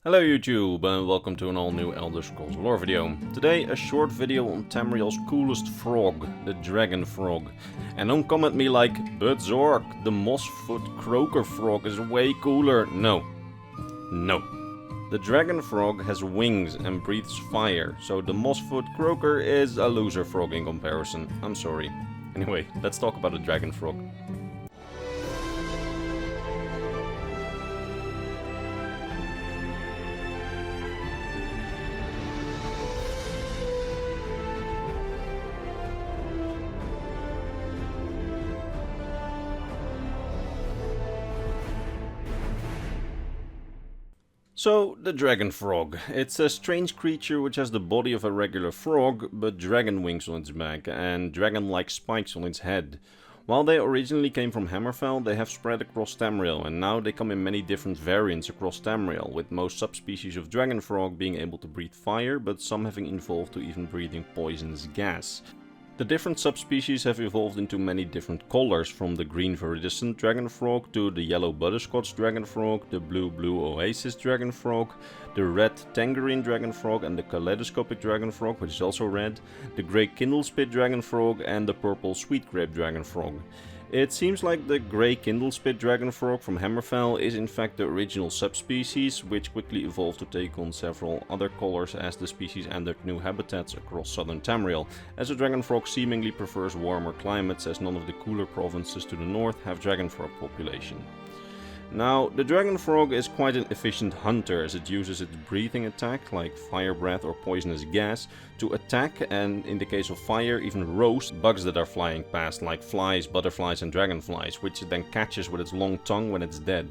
Hello YouTube and welcome to an all new Elder Scrolls lore video. Today a short video on Tamriel's coolest frog, the dragon frog. And don't come at me like, but Zork, the mossfoot croaker frog is way cooler. No. The dragon frog has wings and breathes fire, so the mossfoot croaker is a loser frog in comparison. I'm sorry. Anyway, let's talk about the dragon frog. So, the dragon frog. It's a strange creature which has the body of a regular frog, but dragon wings on its back and dragon-like spikes on its head. While they originally came from Hammerfell, they have spread across Tamriel, and now they come in many different variants across Tamriel, with most subspecies of dragon frog being able to breathe fire, but some having evolved to even breathing poisonous gas. The different subspecies have evolved into many different colors, from the green viridescent dragon frog to the yellow butterscotch dragon frog, the blue oasis dragon frog, the red tangerine dragon frog and the kaleidoscopic dragon frog, which is also red, the grey kindlespit dragon frog and the purple sweet grape dragon frog. It seems like the grey kindlespit dragon frog from Hammerfell is in fact the original subspecies, which quickly evolved to take on several other colors as the species entered new habitats across southern Tamriel, as the dragon frog seemingly prefers warmer climates, as none of the cooler provinces to the north have dragon frog population. Now, the dragon frog is quite an efficient hunter, as it uses its breathing attack, like fire breath or poisonous gas, to attack and, in the case of fire, even roast bugs that are flying past, like flies, butterflies and dragonflies, which it then catches with its long tongue when it's dead.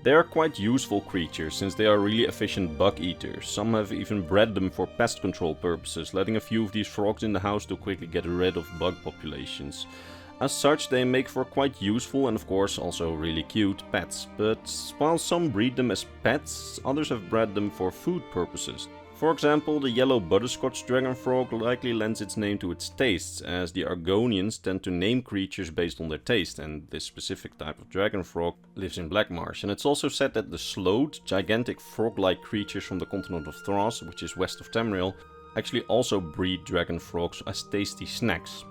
They are quite useful creatures, since they are really efficient bug eaters. Some have even bred them for pest control purposes, letting a few of these frogs in the house to quickly get rid of bug populations. As such, they make for quite useful and of course also really cute pets, but while some breed them as pets, others have bred them for food purposes. For example, the yellow butterscotch dragon frog likely lends its name to its tastes, as the Argonians tend to name creatures based on their taste, and this specific type of dragon frog lives in Blackmarsh. And it's also said that the sloth, gigantic frog-like creatures from the continent of Thras, which is west of Tamriel, actually also breed dragon frogs as tasty snacks.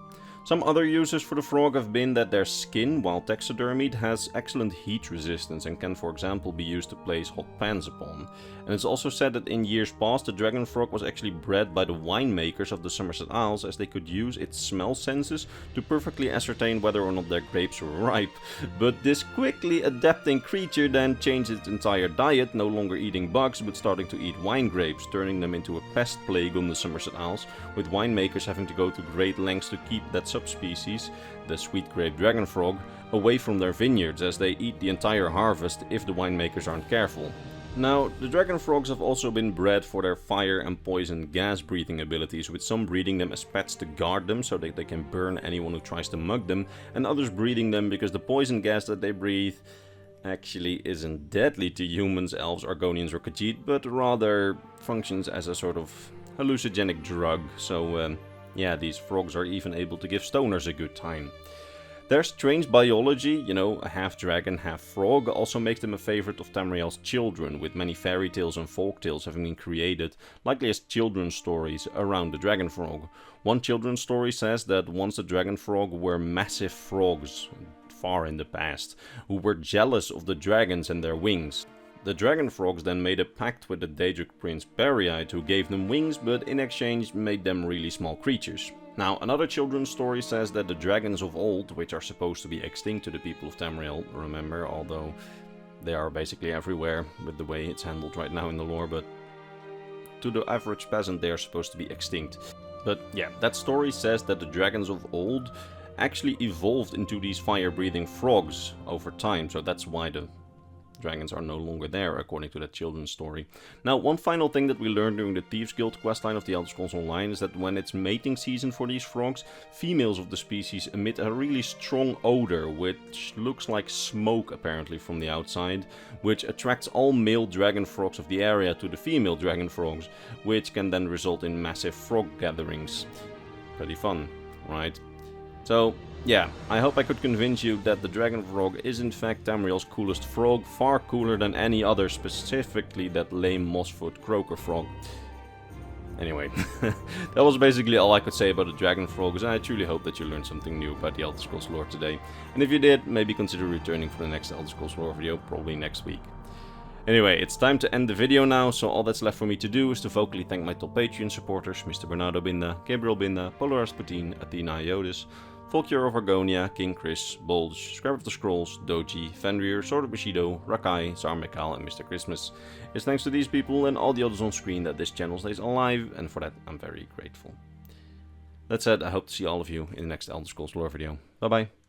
Some other uses for the frog have been that their skin, while taxidermied, has excellent heat resistance and can for example be used to place hot pans upon. And it's also said that in years past the dragon frog was actually bred by the winemakers of the Somerset Isles, as they could use its smell senses to perfectly ascertain whether or not their grapes were ripe. But this quickly adapting creature then changed its entire diet, no longer eating bugs but starting to eat wine grapes, turning them into a pest plague on the Somerset Isles, with winemakers having to go to great lengths to keep that subspecies, the sweet grape dragon frog, away from their vineyards, as they eat the entire harvest if the winemakers aren't careful. Now, the dragon frogs have also been bred for their fire and poison gas breathing abilities, with some breeding them as pets to guard them so that they can burn anyone who tries to mug them, and others breeding them because the poison gas that they breathe actually isn't deadly to humans, elves, Argonians or Khajiit, but rather functions as a sort of hallucinogenic drug, so yeah, these frogs are even able to give stoners a good time. Their strange biology, a half dragon, half frog, also makes them a favorite of Tamriel's children, with many fairy tales and folk tales having been created, likely as children's stories, around the dragon frog. One children's story says that once the dragon frog were massive frogs, far in the past, who were jealous of the dragons and their wings. The dragon frogs then made a pact with the Daedric prince Pereite, who gave them wings but in exchange made them really small creatures. Now, another children's story says that the dragons of old, which are supposed to be extinct to the people of Tamriel, remember, although they are basically everywhere with the way it's handled right now in the lore, but to the average peasant they are supposed to be extinct. But yeah, that story says that the dragons of old actually evolved into these fire-breathing frogs over time, so that's why the dragons are no longer there, according to that children's story. Now, one final thing that we learned during the Thieves Guild questline of the Elder Scrolls Online is that when it's mating season for these frogs, females of the species emit a really strong odor, which looks like smoke apparently from the outside, which attracts all male dragon frogs of the area to the female dragon frogs, which can then result in massive frog gatherings. Pretty fun, right? So, yeah, I hope I could convince you that the Dragon Frog is in fact Tamriel's coolest frog, far cooler than any other, specifically that lame Mossfoot Croaker frog. Anyway, that was basically all I could say about the Dragon Frogs, and I truly hope that you learned something new about the Elder Scrolls lore today. And if you did, maybe consider returning for the next Elder Scrolls lore video, probably next week. Anyway, it's time to end the video now, so all that's left for me to do is to vocally thank my top Patreon supporters, Mr. Bernardo Binda, Gabriel Binda, Polar Rasputin, Athena Iodis, Volkjör of Argonia, King Chris, Bulge, Scrap of the Scrolls, Doji, Fenrir, Sword of Bushido, Rakai, Tsar Mikhail, and Mr. Christmas. It's thanks to these people and all the others on screen that this channel stays alive, and for that I'm very grateful. That said, I hope to see all of you in the next Elder Scrolls lore video. Bye bye.